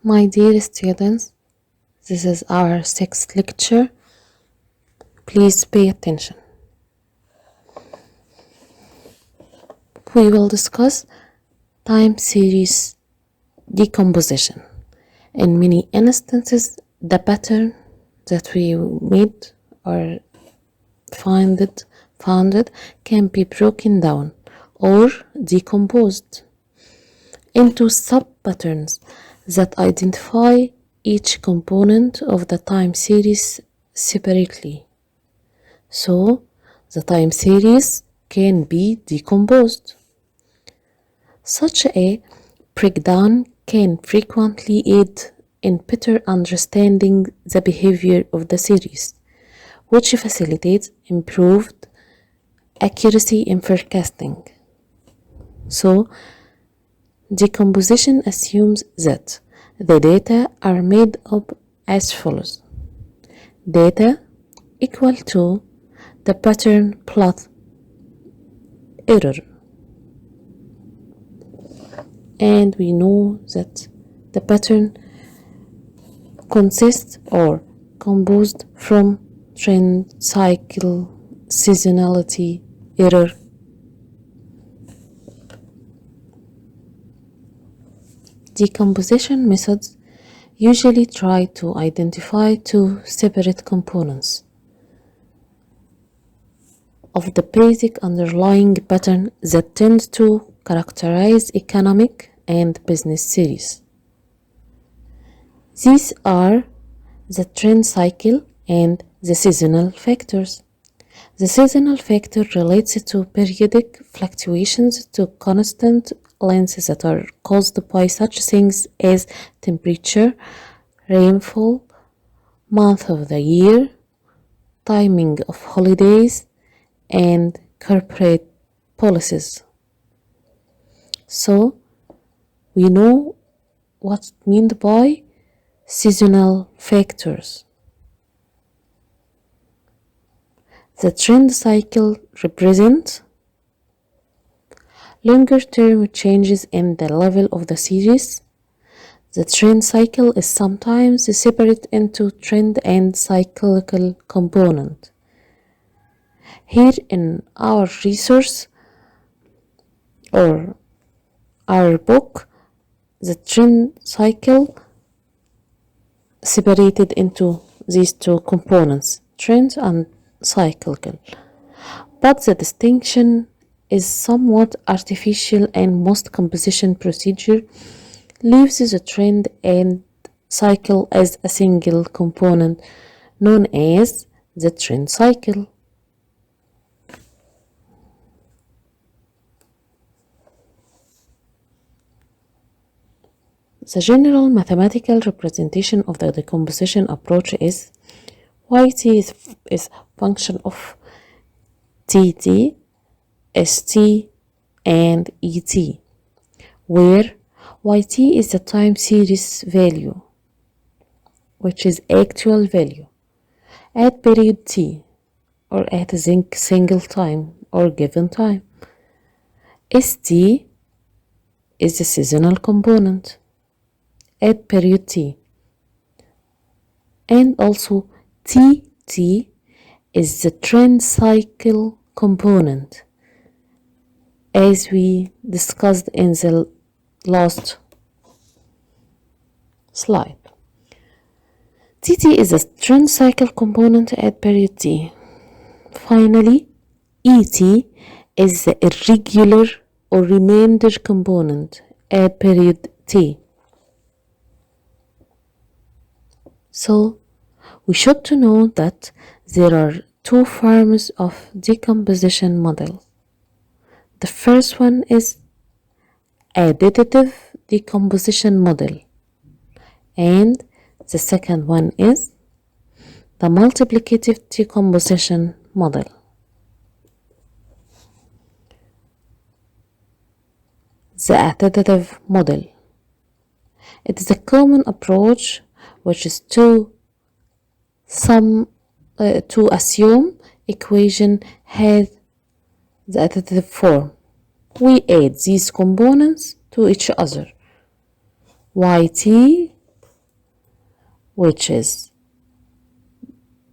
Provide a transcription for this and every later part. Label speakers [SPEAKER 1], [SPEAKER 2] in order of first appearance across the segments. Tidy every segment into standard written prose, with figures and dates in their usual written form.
[SPEAKER 1] My dear students, this is our sixth lecture. Please pay attention. We will discuss time series decomposition. In many instances, the pattern that we made or founded can be broken down or decomposed into sub-patterns that identify each component of the time series separately. So, the time series can be decomposed. Such a breakdown can frequently aid in better understanding the behavior of the series, which facilitates improved accuracy in forecasting. So, decomposition assumes that the data are made up as follows. Data equal to the pattern plus error. And we know that the pattern consists or composed from trend, cycle, seasonality, error. Decomposition methods usually try to identify two separate components of the basic underlying pattern that tend to characterize economic and business series. These are the trend cycle and the seasonal factors. The seasonal factor relates to periodic fluctuations to constant lengths that are caused by such things as temperature, rainfall, month of the year, timing of holidays, and corporate policies. So, we know what's meant by seasonal factors. The trend cycle represents longer-term changes in the level of the series. The trend cycle is sometimes separated into trend and cyclical component. Here in our resource or our book, the trend cycle separated into these two components, trend and cyclical. But the distinction is somewhat artificial, and most composition procedure leaves the trend and cycle as a single component known as the trend cycle. The general mathematical representation of the decomposition approach is yt is function of tt, st, and et, where yt is the time series value, which is actual value, at period t, or at a single time or given time. st is the seasonal component at period t, and also tt is the trend cycle component, as we discussed in the last slide. tt is the trend cycle component at period t. Finally, et is the irregular or remainder component at period t. So, we should to know that there are two forms of decomposition model. The first one is additive decomposition model, and the second one is the multiplicative decomposition model. The additive model. It is a common approach which is to assume equation has the additive form. We add these components to each other. Yt which is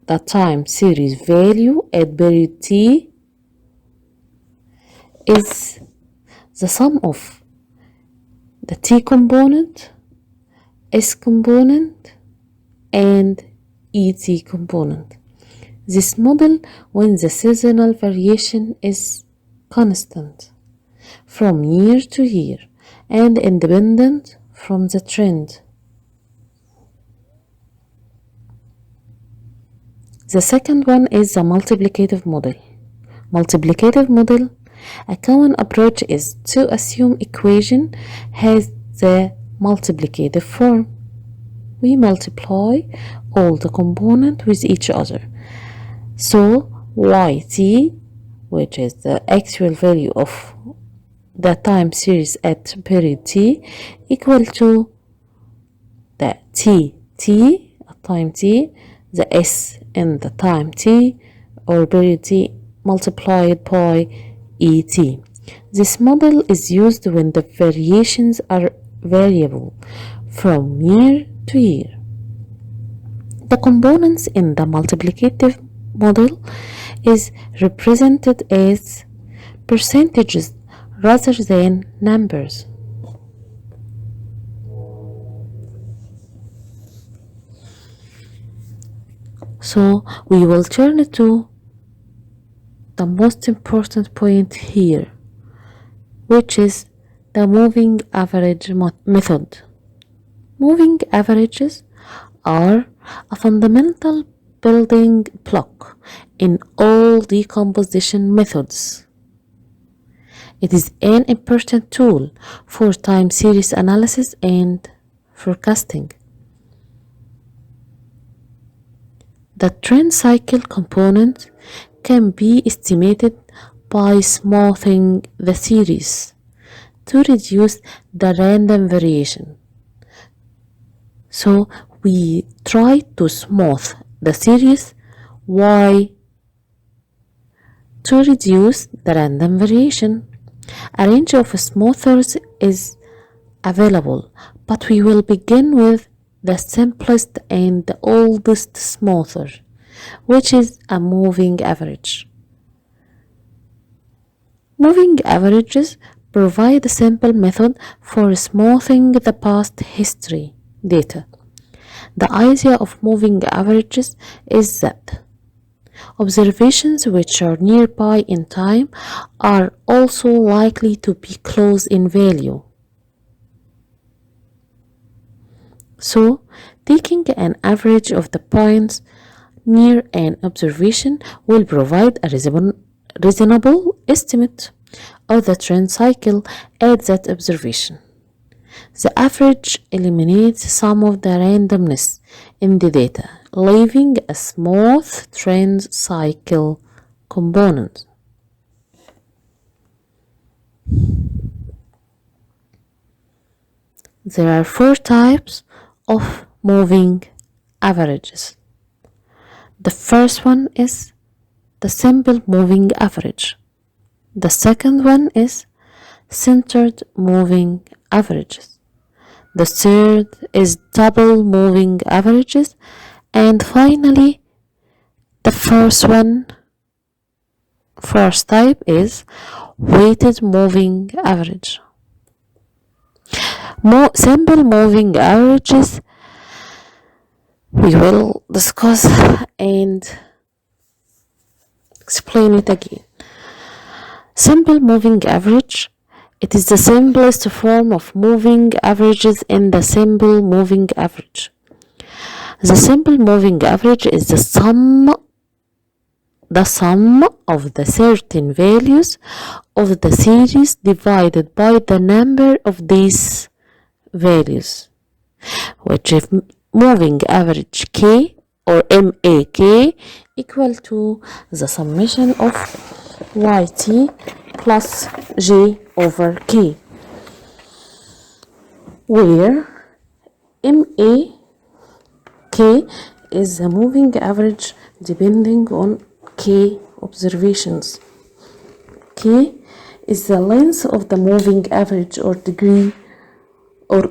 [SPEAKER 1] the time series value at period T, is the sum of the T component, S component, and ET component. This model when the seasonal variation is constant from year to year and independent from the trend. The second one is the multiplicative model. Multiplicative model, a common approach is to assume equation has the multiplicative form. We multiply all the components with each other. So yt, which is the actual value of the time series at period t, equal to the t at time t, the s in the time t or period t multiplied by et. This model is used when the variations are variable from year to year. The components in the multiplicative model is represented as percentages rather than numbers. So we will turn to the most important point here, which is the moving average method. Moving averages are a fundamental building block in all decomposition methods. It is an important tool for time series analysis and forecasting. The trend cycle component can be estimated by smoothing the series to reduce the random variation. So we try to smooth the series. Why? To reduce the random variation. A range of smoothers is available, but we will begin with the simplest and the oldest smoother, which is a moving average. Moving averages provide a simple method for smoothing the past history data. The idea of moving averages is that observations which are nearby in time are also likely to be close in value. So, taking an average of the points near an observation will provide a reasonable estimate of the trend cycle at that observation. The average eliminates some of the randomness in the data, leaving a smooth trend cycle component. There are 4 types of moving averages. The first one is the simple moving average. The second one is centered moving averages. The third is double moving averages. And finally, the first type is weighted moving average. Simple moving averages we will discuss and explain it again. Simple moving average, it is the simplest form of moving averages in the simple moving average. The simple moving average is the sum of the certain values of the series divided by the number of these values, which is moving average K or MAK equal to the summation of YT plus J over K, where MAK is the moving average depending on K observations. K is the length of the moving average or degree or